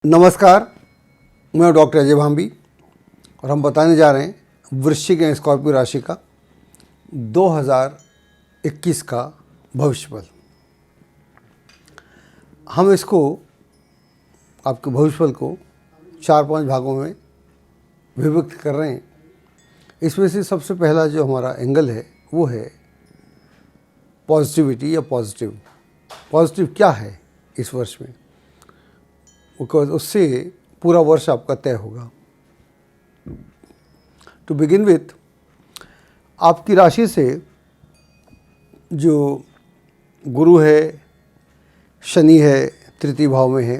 नमस्कार, मैं डॉक्टर अजय भांबी और हम बताने जा रहे हैं वृश्चिक या स्कॉर्पियो राशि का 2021 का भविष्यफल। हम इसको आपके भविष्यफल को 4-5 भागों में विभक्त कर रहे हैं। इसमें से सबसे पहला जो हमारा एंगल है वो है पॉजिटिविटी या पॉजिटिव क्या है इस वर्ष में, बिकॉज उससे पूरा वर्ष आपका तय होगा। टू बिगिन विथ, आपकी राशि से जो गुरु है, शनि है, तृतीय भाव में है।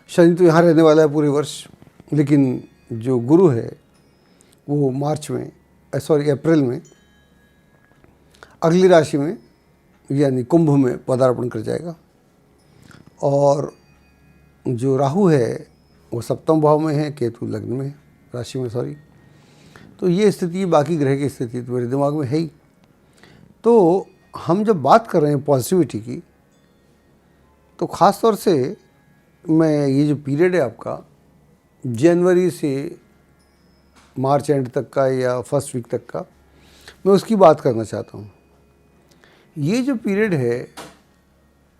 शनि तो यहाँ रहने वाला है पूरे वर्ष, लेकिन जो गुरु है वो अप्रैल में अगली राशि में यानी कुंभ में पदार्पण कर जाएगा। और जो राहु है वो सप्तम भाव में है, केतु लग्न में राशि में तो ये स्थिति, बाकी ग्रह की स्थिति तो मेरे दिमाग में है ही। तो हम जब बात कर रहे हैं पॉजिटिविटी की, तो ख़ास तौर से मैं ये जो पीरियड है आपका जनवरी से मार्च एंड तक का या फर्स्ट वीक तक का, मैं उसकी बात करना चाहता हूँ। ये जो पीरियड है,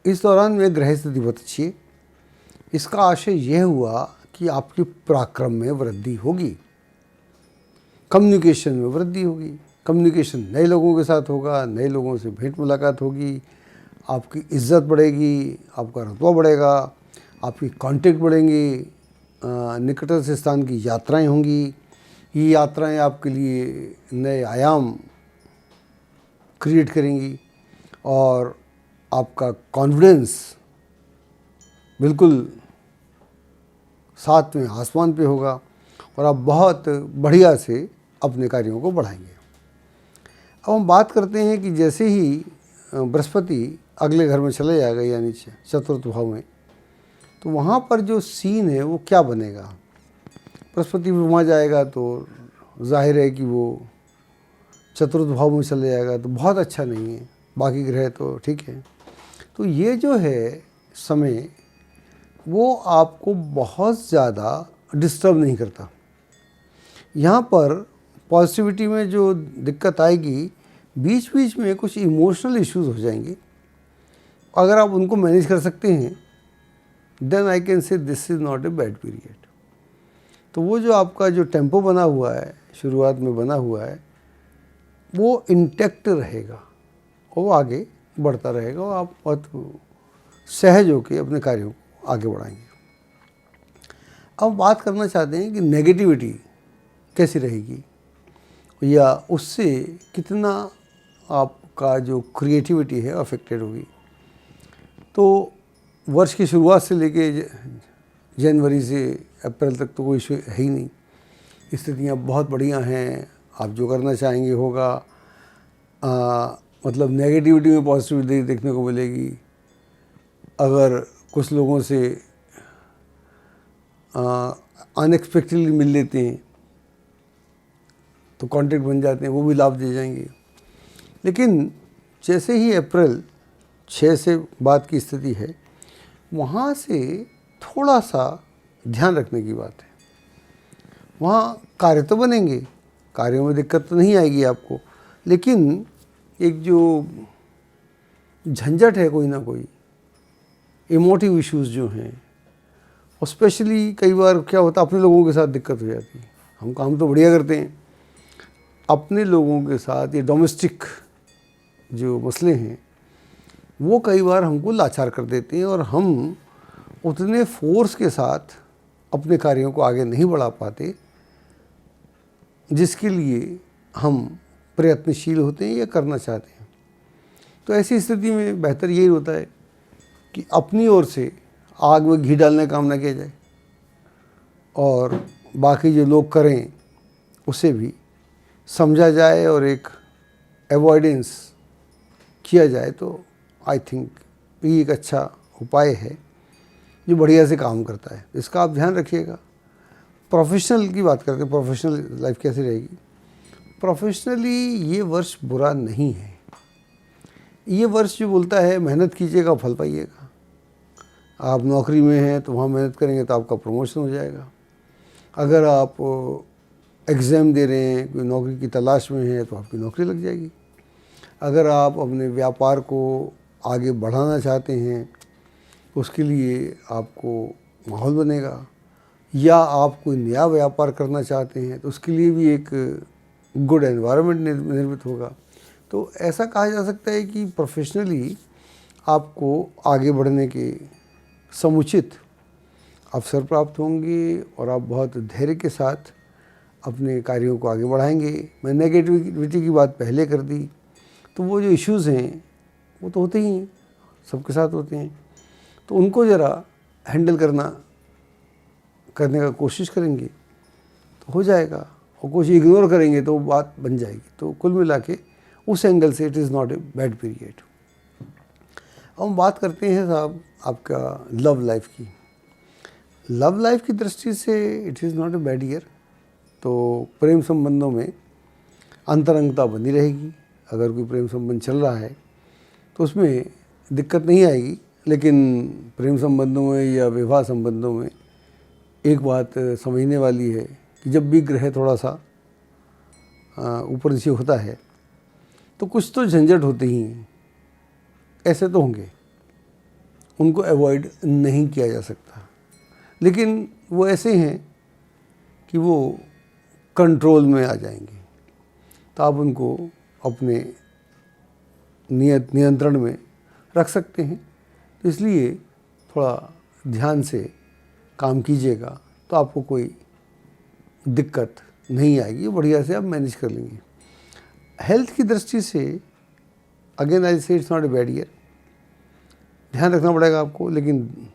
इस दौरान में ग्रह स्थिति बहुत अच्छी है। इसका आशय यह हुआ कि आपके पराक्रम में वृद्धि होगी, कम्युनिकेशन में वृद्धि होगी। कम्युनिकेशन नए लोगों के साथ होगा, नए लोगों से भेंट मुलाकात होगी, आपकी इज्जत बढ़ेगी, आपका रुतबा बढ़ेगा, आपकी कांटेक्ट बढ़ेंगे, निकटस्थ स्थान की यात्राएं होंगी। ये यात्राएं आपके लिए नए आयाम क्रिएट करेंगी और आपका कॉन्फिडेंस बिल्कुल साथ में आसमान पे होगा और आप बहुत बढ़िया से अपने कार्यों को बढ़ाएंगे। अब हम बात करते हैं कि जैसे ही बृहस्पति अगले घर में चले जाएगा यानी चतुर्थ भाव में, तो वहाँ पर जो सीन है वो क्या बनेगा। बृहस्पति वहाँ जाएगा तो जाहिर है कि वो चतुर्थ भाव में चले जाएगा, तो बहुत अच्छा नहीं है। बाकी ग्रह तो ठीक है। तो ये जो है समय, वो आपको बहुत ज़्यादा डिस्टर्ब नहीं करता। यहाँ पर पॉजिटिविटी में जो दिक्कत आएगी, बीच बीच में कुछ इमोशनल इश्यूज हो जाएंगे। अगर आप उनको मैनेज कर सकते हैं, then I can say this is not a bad period. तो वो जो आपका जो टेम्पो बना हुआ है, शुरुआत में बना हुआ है, वो इंटैक्ट रहेगा और वो आगे बढ़ता रहेगा और आप बहुत सहज होकर अपने कार्यों को आगे बढ़ाएंगे। अब बात करना चाहते हैं कि नेगेटिविटी कैसी रहेगी या उससे कितना आपका जो क्रिएटिविटी है अफेक्टेड होगी। तो वर्ष की शुरुआत से लेके जनवरी से अप्रैल तक तो कोई इशू है ही नहीं। स्थितियाँ बहुत बढ़िया हैं, आप जो करना चाहेंगे होगा। मतलब नेगेटिविटी में पॉजिटिविटी देखने को मिलेगी। अगर कुछ लोगों से अनएक्सपेक्टेडली मिल लेते हैं तो कॉन्टेक्ट बन जाते हैं, वो भी लाभ दे जाएंगे। लेकिन जैसे ही अप्रैल 6 से बाद की स्थिति है, वहाँ से थोड़ा सा ध्यान रखने की बात है। वहाँ कार्य तो बनेंगे, कार्यों में दिक्कत तो नहीं आएगी आपको, लेकिन एक जो झंझट है, कोई ना कोई इमोटिव इश्यूज़ जो हैं, और स्पेशली कई बार क्या होता है, अपने लोगों के साथ दिक्कत हो जाती है। हम काम तो बढ़िया करते हैं, अपने लोगों के साथ ये डोमेस्टिक जो मसले हैं वो कई बार हमको लाचार कर देते हैं और हम उतने फोर्स के साथ अपने कार्यों को आगे नहीं बढ़ा पाते जिसके लिए हम प्रयत्नशील होते हैं या करना चाहते हैं। तो ऐसी स्थिति में बेहतर यही होता है कि अपनी ओर से आग में घी डालने का काम ना किया जाए और बाकी जो लोग करें उसे भी समझा जाए और एक अवॉइडेंस किया जाए। तो आई थिंक ये एक अच्छा उपाय है जो बढ़िया से काम करता है। इसका आप ध्यान रखिएगा। प्रोफेशनल की बात करते हैं, प्रोफेशनल लाइफ कैसी रहेगी। प्रोफेशनली ये वर्ष बुरा नहीं है। ये वर्ष जो बोलता है मेहनत कीजिएगा फल पाइएगा। आप नौकरी में हैं तो वहाँ मेहनत करेंगे तो आपका प्रमोशन हो जाएगा। अगर आप एग्ज़ाम दे रहे हैं, कोई नौकरी की तलाश में हैं तो आपकी नौकरी लग जाएगी। अगर आप अपने व्यापार को आगे बढ़ाना चाहते हैं, उसके लिए आपको माहौल बनेगा, या आप कोई नया व्यापार करना चाहते हैं तो उसके लिए भी एक गुड एनवायरनमेंट निर्मित होगा। तो ऐसा कहा जा सकता है कि प्रोफेशनली आपको आगे बढ़ने के समुचित अवसर प्राप्त होंगे और आप बहुत धैर्य के साथ अपने कार्यों को आगे बढ़ाएंगे। मैं नेगेटिविटी की बात पहले कर दी, तो वो जो इश्यूज़ हैं वो तो होते ही हैं, सबके साथ होते हैं, तो उनको ज़रा हैंडल करने का कोशिश करेंगे तो हो जाएगा, और कुछ इग्नोर करेंगे तो बात बन जाएगी। तो कुल मिला के उस एंगल से it is not a bad period. अब हम बात करते हैं साहब आपका लव लाइफ की। लव लाइफ की दृष्टि से it is not a bad year. तो प्रेम संबंधों में अंतरंगता बनी रहेगी। अगर कोई प्रेम संबंध चल रहा है तो उसमें दिक्कत नहीं आएगी, लेकिन प्रेम संबंधों में या विवाह संबंधों में एक बात समझने वाली है कि जब भी ग्रह थोड़ा सा ऊपर नीचे होता है तो कुछ तो झंझट होते ही हैं, ऐसे तो होंगे, उनको अवॉइड नहीं किया जा सकता, लेकिन वो ऐसे हैं कि वो कंट्रोल में आ जाएंगे। तो आप उनको अपने नियंत्रण में रख सकते हैं। तो इसलिए थोड़ा ध्यान से काम कीजिएगा तो आपको कोई दिक्कत नहीं आएगी, बढ़िया से आप मैनेज कर लेंगे। हेल्थ की दृष्टि से अगेन आई से it's not a bad year, ध्यान रखना पड़ेगा आपको, लेकिन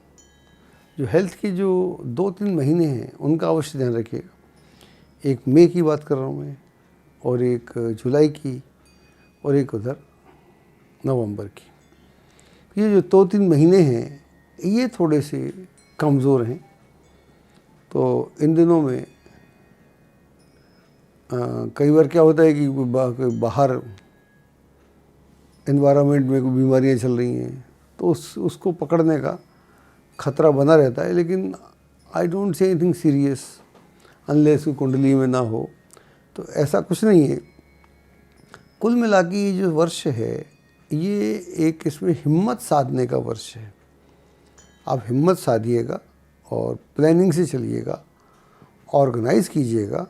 जो हेल्थ के जो 2-3 महीने हैं उनका अवश्य ध्यान रखिएगा। एक मई की बात कर रहा हूँ मैं, और एक जुलाई की, और एक उधर नवंबर की। ये जो 2-3 महीने हैं ये थोड़े से कमज़ोर हैं। तो इन दिनों में कई बार क्या होता है कि बाहर एनवायरनमेंट में कोई बीमारियाँ चल रही हैं तो उसको पकड़ने का खतरा बना रहता है, लेकिन I don't say anything serious unless कोई कुंडली में ना हो, तो ऐसा कुछ नहीं है। कुल मिला के ये जो वर्ष है ये एक इसमें हिम्मत साधने का वर्ष है। आप हिम्मत साधिएगा और प्लानिंग से चलिएगा, ऑर्गेनाइज कीजिएगा।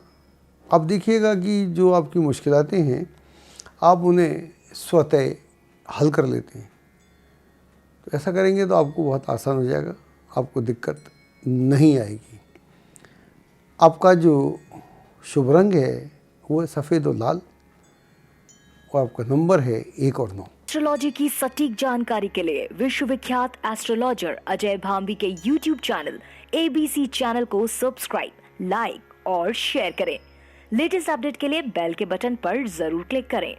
आप देखिएगा कि जो आपकी मुश्किलातें हैं आप उन्हें स्वतः हल कर लेते हैं। तो ऐसा करेंगे तो आपको बहुत आसान हो जाएगा, आपको दिक्कत नहीं आएगी। आपका जो शुभ रंग है वो है सफ़ेद और लाल, और आपका नंबर है 1 और 9। एस्ट्रोलॉजी की सटीक जानकारी के लिए विश्वविख्यात एस्ट्रोलॉजर अजय भांबी के YouTube चैनल ABC चैनल को सब्सक्राइब, लाइक और शेयर करें। लेटेस्ट अपडेट के लिए बेल के बटन पर जरूर क्लिक करें।